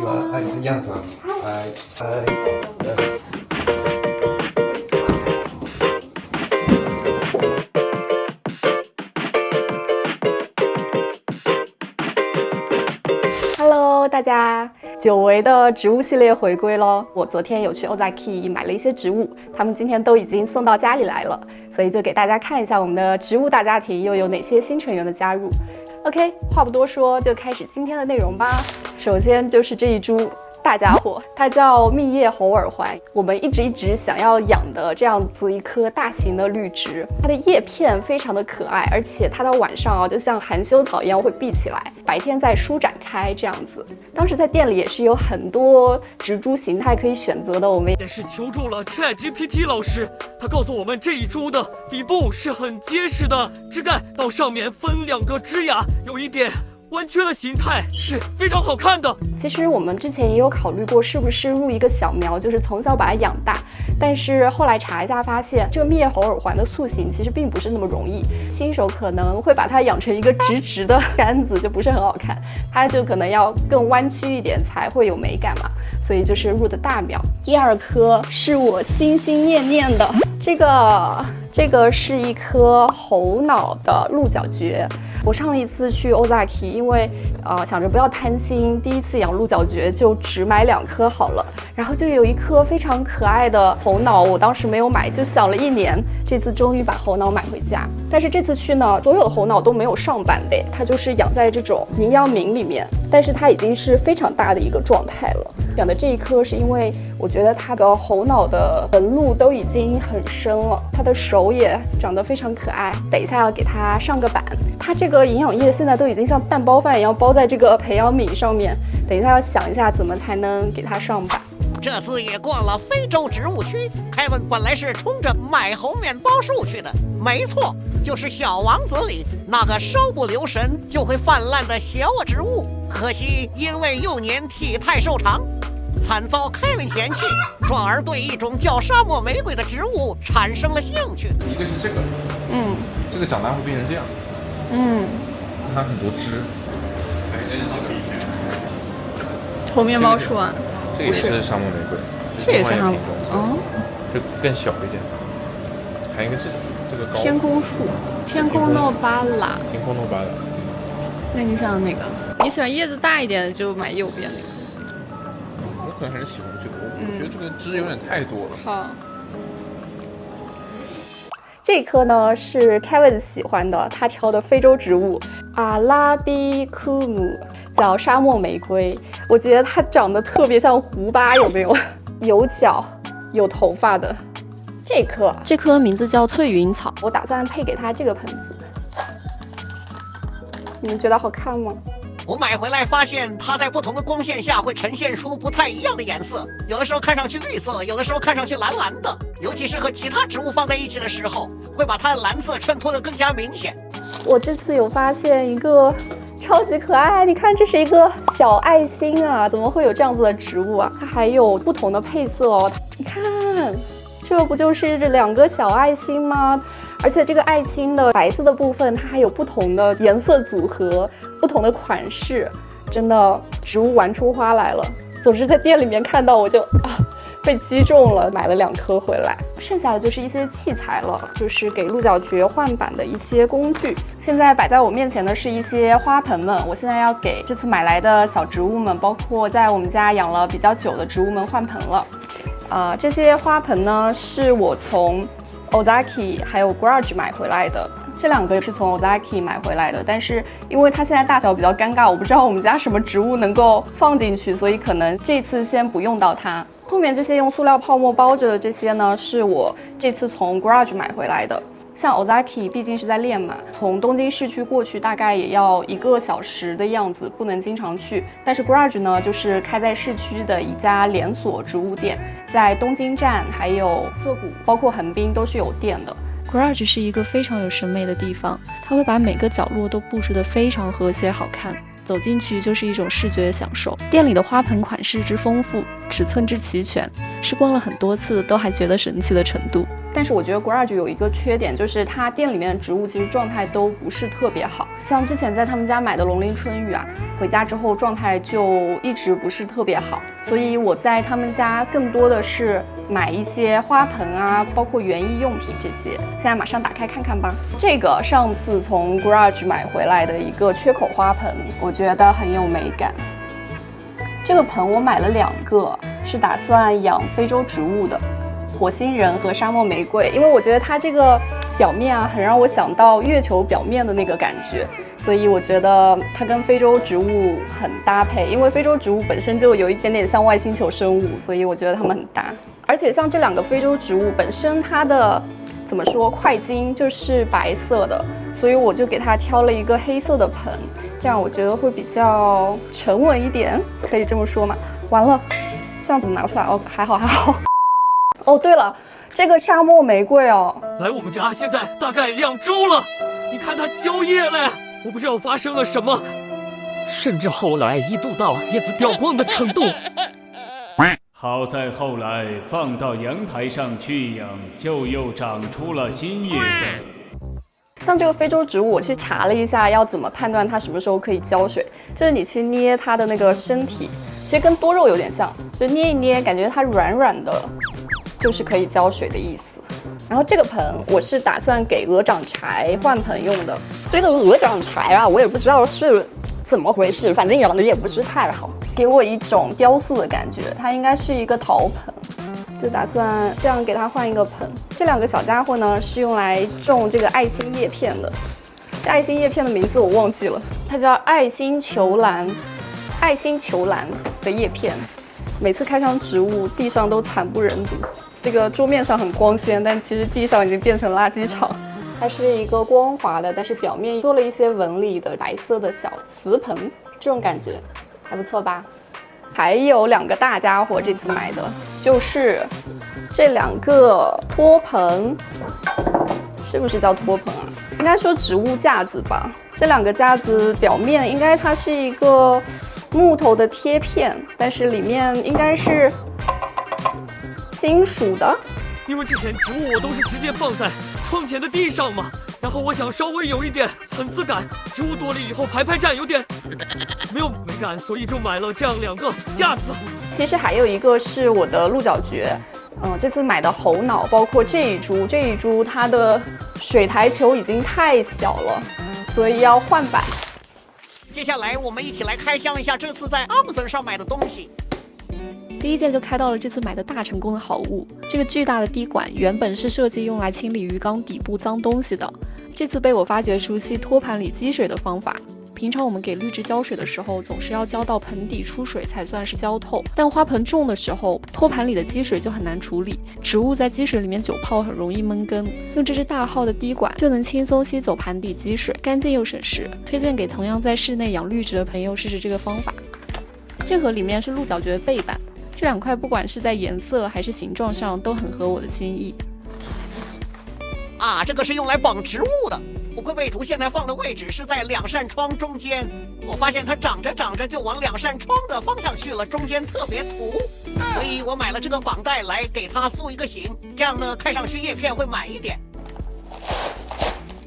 は、はい、ヤンさん。はい。はい。Hello， 大家，久违的植物系列回归咯。我昨天有去 Ozaki 买了一些植物，他们今天都已经送到家里来了，所以就给大家看一下我们的植物大家庭又有哪些新成员的加入。OK， 话不多说，就开始今天的内容吧。首先就是这一株大家伙，它叫蜜叶猴耳环，我们一直想要养的这样子一棵大型的绿植。它的叶片非常的可爱，而且它到晚上就像含羞草一样会闭起来，白天再舒展开这样子。当时在店里也是有很多植株形态可以选择的，我们也是求助了 ChatGPT 老师，他告诉我们这一株的底部是很结实的枝干，到上面分两个枝芽，有一点弯曲的形态是非常好看的。其实我们之前也有考虑过是不是入一个小苗，就是从小把它养大，但是后来查一下发现，这个蜜叶猴耳环的塑形其实并不是那么容易，新手可能会把它养成一个直的杆子，就不是很好看，它就可能要更弯曲一点才会有美感嘛，所以就是入的大苗。第二棵是我心心念念的这个是一颗猴脑的鹿角蕨。我上一次去 Ozaki， 因为想着不要贪心，第一次养鹿角蕨就只买2颗好了，然后就有一颗非常可爱的猴脑，我当时没有买，就想了1年，这次终于把猴脑买回家。但是这次去呢，所有的猴脑都没有上板的，它就是养在这种营养皿里面，但是它已经是非常大的一个状态了。养的这一颗是因为我觉得它的猴脑的纹路都已经很深了，它的手也长得非常可爱，等一下要给它上个板。它这个营养液现在都已经像蛋包饭一样包在这个培养皿上面，等一下要想一下怎么才能给它上板。这次也逛了非洲植物区，凯文本来是冲着买猴面包树去的，没错，就是小王子里那个稍不留神就会泛滥的小植物，可惜因为幼年体态瘦长，惨遭凯文嫌弃，转而对一种叫沙漠玫瑰的植物产生了兴趣。一个是这个，这个长大会变成这样，它很多枝，还有一个是这个猴面包树啊，这个也是沙漠玫瑰，这也是沙漠，就更小一点。还有一个这个高天空树，天空诺巴拉，那你想那个？你喜欢叶子大一点就买右边那个。我可能还是喜欢这个，我觉得这个枝有点太多了。好。这颗呢是 Kevin 喜欢的，他挑的非洲植物阿拉比库姆，叫沙漠玫瑰。我觉得它长得特别像胡巴，有没有？有角有头发的。这颗名字叫翠云草，我打算配给它这个盆子。你们觉得好看吗？我买回来发现它在不同的光线下会呈现出不太一样的颜色，有的时候看上去绿色，有的时候看上去蓝蓝的，尤其是和其他植物放在一起的时候，会把它的蓝色衬托得更加明显。我这次有发现一个超级可爱，你看这是一个小爱心啊，怎么会有这样子的植物啊？它还有不同的配色哦，你看，这不就是这2个小爱心吗？而且这个爱心的白色的部分，它还有不同的颜色组合，不同的款式，真的植物玩出花来了。总之在店里面看到我就被击中了，买了2颗回来。剩下的就是一些器材了，就是给鹿角蕨换板的一些工具。现在摆在我面前的是一些花盆们，我现在要给这次买来的小植物们，包括在我们家养了比较久的植物们换盆了。这些花盆呢是我从 Ozaki 还有 Garage 买回来的，这2个是从 Ozaki 买回来的，但是因为它现在大小比较尴尬，我不知道我们家什么植物能够放进去，所以可能这次先不用到它。后面这些用塑料泡沫包着的这些呢，是我这次从 Garage 买回来的。像 Ozaki 毕竟是在练嘛，从东京市区过去大概也要1个小时的样子，不能经常去。但是 Garage 呢，就是开在市区的一家连锁植物店，在东京站还有涩谷，包括横滨都是有店的。Garage 是一个非常有审美的地方，它会把每个角落都布置得非常和谐好看。走进去就是一种视觉享受。店里的花盆款式之丰富，尺寸之齐全，是逛了很多次都还觉得神奇的程度。但是我觉得 Garage 有一个缺点，就是它店里面的植物其实状态都不是特别好。像之前在他们家买的龙鳞春雨啊，回家之后状态就一直不是特别好，所以我在他们家更多的是买一些花盆啊，包括园艺用品这些。现在马上打开看看吧。这个上次从 Garage 买回来的一个缺口花盆，我觉得很有美感。这个盆我买了2个，是打算养非洲植物的。火星人和沙漠玫瑰，因为我觉得它这个表面啊，很让我想到月球表面的那个感觉，所以我觉得它跟非洲植物很搭配。因为非洲植物本身就有一点点像外星球生物，所以我觉得它们很搭。而且像这2个非洲植物本身，它的怎么说，块茎就是白色的，所以我就给它挑了一个黑色的盆，这样我觉得会比较沉稳一点，可以这么说吗？完了，这样怎么拿出来？哦，还好还好。哦，对了，这个沙漠玫瑰哦，来我们家现在大概2周了，你看它蕉叶嘞，我不知道发生了什么，甚至后来一度到叶子掉光的程度。好在后来放到阳台上去养，就又长出了新叶子。像这个非洲植物，我去查了一下，要怎么判断它什么时候可以浇水，就是你去捏它的那个身体，其实跟多肉有点像，就捏一捏，感觉它软软的，就是可以浇水的意思。然后这个盆我是打算给鹅掌柴换盆用的。这个鹅掌柴啊，我也不知道是怎么回事，反正养的也不是太好，给我一种雕塑的感觉。它应该是一个陶盆，就打算这样给它换一个盆。这2个小家伙呢是用来种这个爱心叶片的。这爱心叶片的名字我忘记了，它叫爱心球兰。爱心球兰的叶片，每次开箱植物地上都惨不忍睹。这个桌面上很光鲜，但其实地上已经变成垃圾场。它是一个光滑的，但是表面做了一些纹理的白色的小瓷盆，这种感觉还不错吧？还有2个大家伙，这次买的就是这2个托盆，是不是叫托盆啊？应该说植物架子吧。这2个架子表面应该它是一个木头的贴片，但是里面应该是金属的。因为之前植物我都是直接放在窗前的地上嘛，然后我想稍微有一点层次感，植物多了以后排站有点没有美感，所以就买了这样2个架子。其实还有一个是我的鹿角蕨，这次买的猴脑，包括这一株它的水台球已经太小了，所以要换版。接下来我们一起来开箱一下这次在 Amazon 上买的东西。第一件就开到了这次买的大成功的好物，这个巨大的滴管原本是设计用来清理鱼缸底部脏东西的，这次被我发掘出吸托盘里积水的方法。平常我们给绿植浇水的时候，总是要浇到盆底出水才算是浇透，但花盆种的时候，托盘里的积水就很难处理，植物在积水里面久泡很容易闷根。用这只大号的滴管就能轻松吸走盘底积水，干净又省事，推荐给同样在室内养绿植的朋友试试这个方法。这盒里面是鹿角蕨背板，这2块不管是在颜色还是形状上都很合我的心意。啊，这个是用来绑植物的。乌龟背竹现在放的位置是在2扇窗中间，我发现它长着长着就往2扇窗的方向去了，中间特别土，所以我买了这个绑带来给它塑一个形，这样呢看上去叶片会满一点。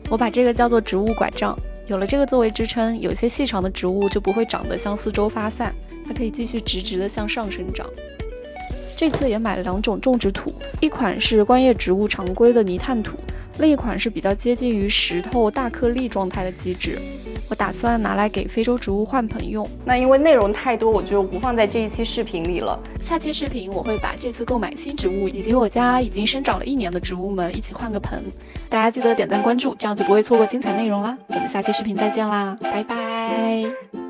我把这个叫做植物拐杖，有了这个作为支撑，有些细长的植物就不会长得向四周发散，它可以继续直直的向上生长。这次也买了2种种植土，一款是观叶植物常规的泥炭土，另一款是比较接近于石头大颗粒状态的基质。我打算拿来给非洲植物换盆用。那因为内容太多，我就不放在这一期视频里了。下期视频我会把这次购买新植物以及我家已经生长了1年的植物们一起换个盆。大家记得点赞关注，这样就不会错过精彩内容啦。我们下期视频再见啦，拜拜。